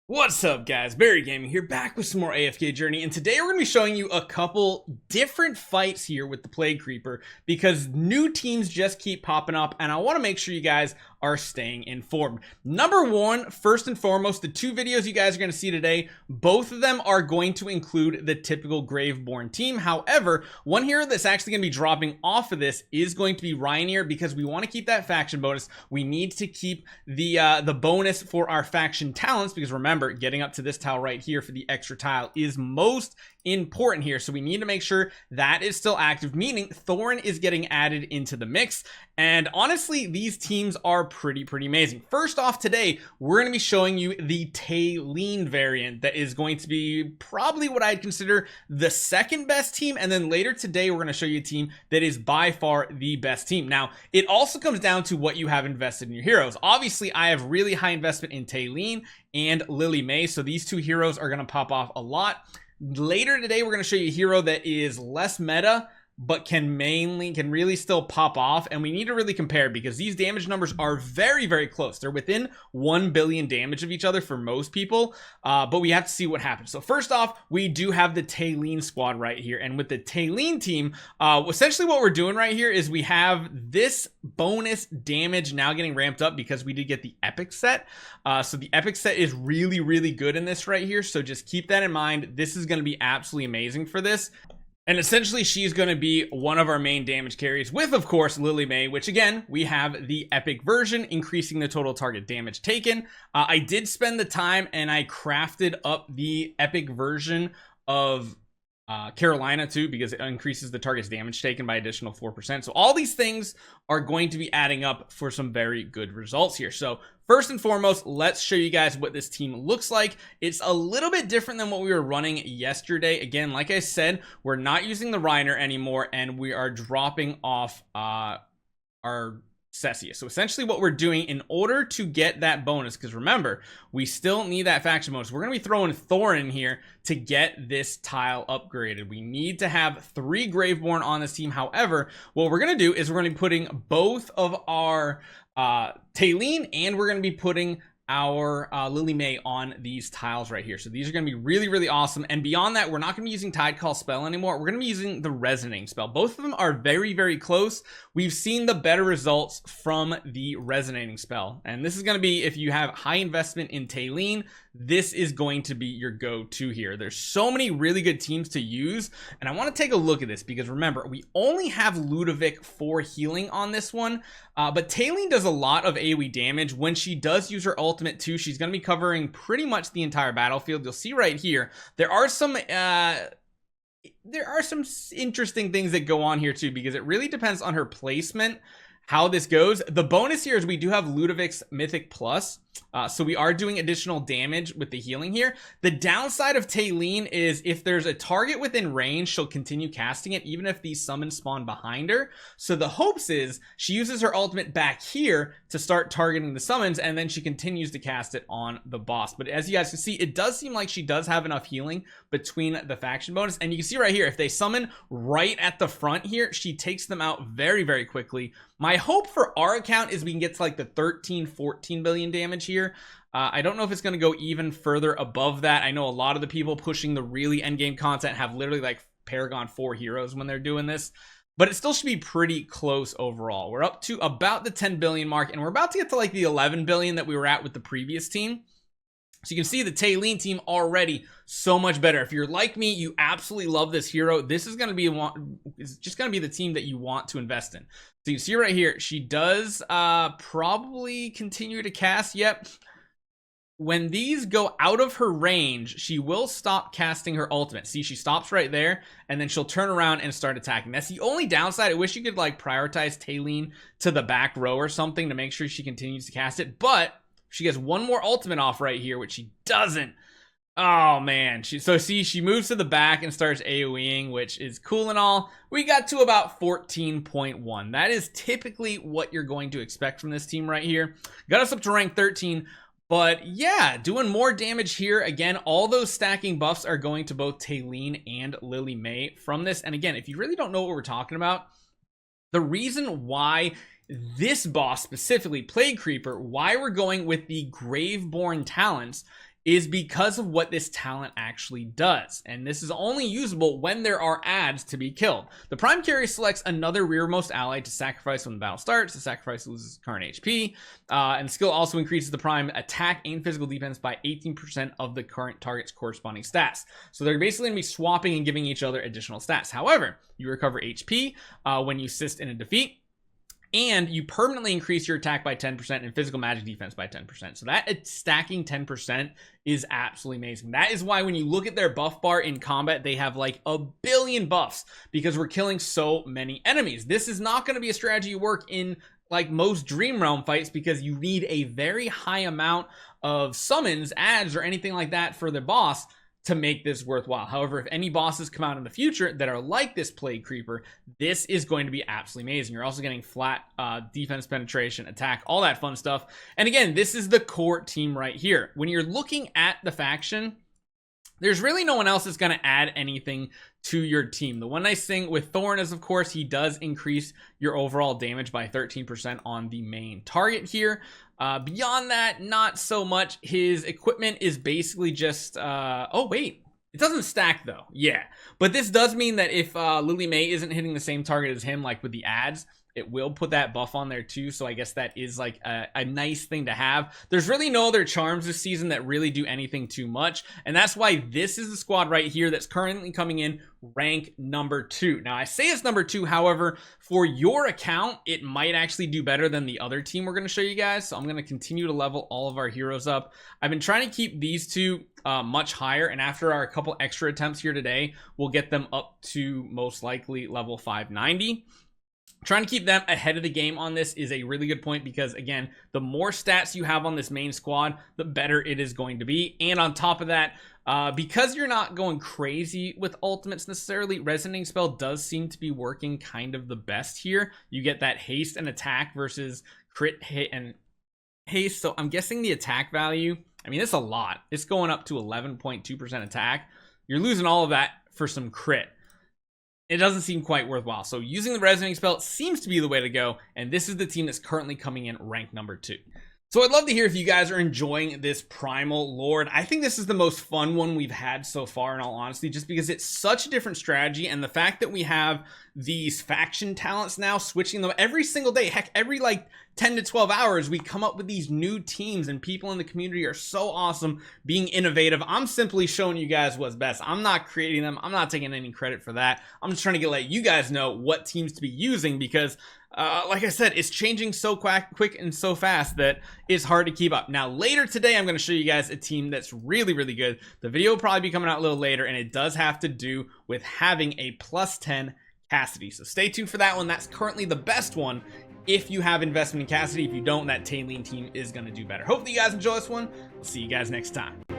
What's up guys, Barry Gaming here, back with some more AFK Journey, and today we're going to be showing you a couple different fights here with the Plague Creeper because new teams just keep popping up and I want to make sure you guys are staying informed. Number one, first and foremost, the two videos you guys are going to see today, both of them are going to include the typical Graveborn team. However, one hero that's actually going to be dropping off of this is going to be Ryanair because we want to keep that faction bonus. We need to keep the bonus for our faction talents because remember, getting up to this tile right here for the extra tile is most important here, so we need to make sure that is still active, meaning Thorn is getting added into the mix. And honestly, these teams are pretty amazing. First off, today we're going to be showing you the Talene variant that is going to be probably what I'd consider the second best team, and then later today we're going to show you a team that is by far the best team. Now it also comes down to what you have invested in your heroes. Obviously I have really high investment in Talene and Lily May, so these two heroes are going to pop off a lot. Later today we're going to show you a hero that is less meta but can really still pop off, and we need to really compare because these damage numbers are very close. They're within 1 billion damage of each other for most people, but we have to see what happens. So first off, we do have the Talene squad right here, and with the Talene team, essentially what we're doing right here is we have this bonus damage now getting ramped up because we did get the epic set. So the epic set is really good in this right here, so just keep that in mind. This is going to be absolutely amazing for this. And essentially she's going to be one of our main damage carries with, of course, Lily May, which again, we have the epic version, increasing the total target damage taken. I did spend the time and I crafted up the epic version of Carolina too, because it increases the target's damage taken by additional 4%. So all these things are going to be adding up for some very good results here. So first and foremost, let's show you guys what this team looks like. It's a little bit different than what we were running yesterday. Again, like I said, we're not using the Reiner anymore and we are dropping off our Cessius. So essentially what we're doing in order to get that bonus, because remember, we still need that faction bonus, we're going to be throwing Thor in here to get this tile upgraded. We need to have 3 Graveborn on this team. However, what we're going to do is we're going to be putting both of our Talene and we're going to be putting our Lily May on these tiles right here. So these are going to be really awesome. And beyond that, we're not going to be using Tide Call spell anymore. We're going to be using the Resonating spell. Both of them are very close. We've seen the better results from the Resonating spell, and this is going to be, if you have high investment in Talene, this is going to be your go-to here. There's so many really good teams to use, and I want to take a look at this because remember, we only have Ludovic for healing on this one, but Talene does a lot of AoE damage. When she does use her ultimate too, she's going to be covering pretty much the entire battlefield. You'll see right here, there are some interesting things that go on here too, because it really depends on her placement how this goes. The bonus here is we do have Ludovic's Mythic Plus, so we are doing additional damage with the healing here. The downside of Talene is if there's a target within range, she'll continue casting it even if these summons spawn behind her. So the hopes is she uses her ultimate back here to start targeting the summons, and then she continues to cast it on the boss. But as you guys can see, it does seem like she does have enough healing between the faction bonus, and you can see right here, if they summon right at the front here, she takes them out very quickly. My hope for our account is we can get to like the 13-14 billion damage here. I don't know if it's going to go even further above that. I know a lot of the people pushing the really endgame content have literally like Paragon 4 heroes when they're doing this, but it still should be pretty close overall. We're up to about the 10 billion mark, and we're about to get to like the 11 billion that we were at with the previous team. So you can see the Talene team already so much better. If you're like me, you absolutely love this hero. This is going to be it's just going to be the team that you want to invest in. So you see right here, she does probably continue to cast. Yep. When these go out of her range, she will stop casting her ultimate. See, she stops right there, and then she'll turn around and start attacking. That's the only downside. I wish you could like prioritize Talene to the back row or something to make sure she continues to cast it, but she gets one more ultimate off right here, which she doesn't. Oh man, so see, she moves to the back and starts AoEing, which is cool and all. We got to about 14.1. That is typically what you're going to expect from this team right here. Got us up to rank 13. But yeah, doing more damage here. Again, all those stacking buffs are going to both Talene and Lily May from this. And again, if you really don't know what we're talking about, the reason why this boss specifically, Plague Creeper, why we're going with the Graveborn talents is because of what this talent actually does. And this is only usable when there are ads to be killed. The Prime Carry selects another rearmost ally to sacrifice when the battle starts. The sacrifice loses current HP. And skill also increases the Prime attack and physical defense by 18% of the current target's corresponding stats. So they're basically going to be swapping and giving each other additional stats. However, you recover HP when you assist in a defeat. And you permanently increase your attack by 10% and physical magic defense by 10%. So that stacking 10% is absolutely amazing. That is why when you look at their buff bar in combat, they have like a billion buffs because we're killing so many enemies. This is not going to be a strategy you work in like most Dream Realm fights because you need a very high amount of summons, ads, or anything like that for the boss to make this worthwhile. However, if any bosses come out in the future that are like this Plague Creeper, this is going to be absolutely amazing. You're also getting flat defense penetration, attack, all that fun stuff. And again, this is the core team right here. When you're looking at the faction, there's really no one else that's going to add anything to your team. The one nice thing with Thorn is, of course, he does increase your overall damage by 13% on the main target here. Beyond that, not so much. His equipment is basically just, oh wait, it doesn't stack though. Yeah, but this does mean that if Lily May isn't hitting the same target as him, like with the ads, it will put that buff on there too. So I guess that is like a nice thing to have. There's really no other charms this season that really do anything too much. And that's why this is the squad right here that's currently coming in rank number 2. Now I say it's number 2, however, for your account, it might actually do better than the other team we're going to show you guys. So I'm going to continue to level all of our heroes up. I've been trying to keep these two much higher. And after our couple extra attempts here today, we'll get them up to most likely level 590. Trying to keep them ahead of the game on this is a really good point because, again, the more stats you have on this main squad, the better it is going to be. And on top of that, because you're not going crazy with ultimates necessarily, Resonating Spell does seem to be working kind of the best here. You get that haste and attack versus crit hit and haste. So I'm guessing the attack value, I mean, it's a lot. It's going up to 11.2% attack. You're losing all of that for some crit. It doesn't seem quite worthwhile. So using the Resonating Spell seems to be the way to go. And this is the team that's currently coming in ranked number 2. So I'd love to hear if you guys are enjoying this Primal Lord. I think this is the most fun one we've had so far, in all honesty, just because it's such a different strategy. And the fact that we have these faction talents now, switching them every single day, heck, every like 10 to 12 hours, we come up with these new teams, and people in the community are so awesome being innovative. I'm simply showing you guys what's best. I'm not creating them. I'm not taking any credit for that. I'm just trying to let you guys know what teams to be using because like I said, it's changing so quick and so fast that it's hard to keep up. Now, later today, I'm going to show you guys a team that's really, really good. The video will probably be coming out a little later, and it does have to do with having a +10 Cassidy. So stay tuned for that one. That's currently the best one if you have investment in Cassidy. If you don't, that Talene team is going to do better. Hopefully you guys enjoy this one. We'll see you guys next time.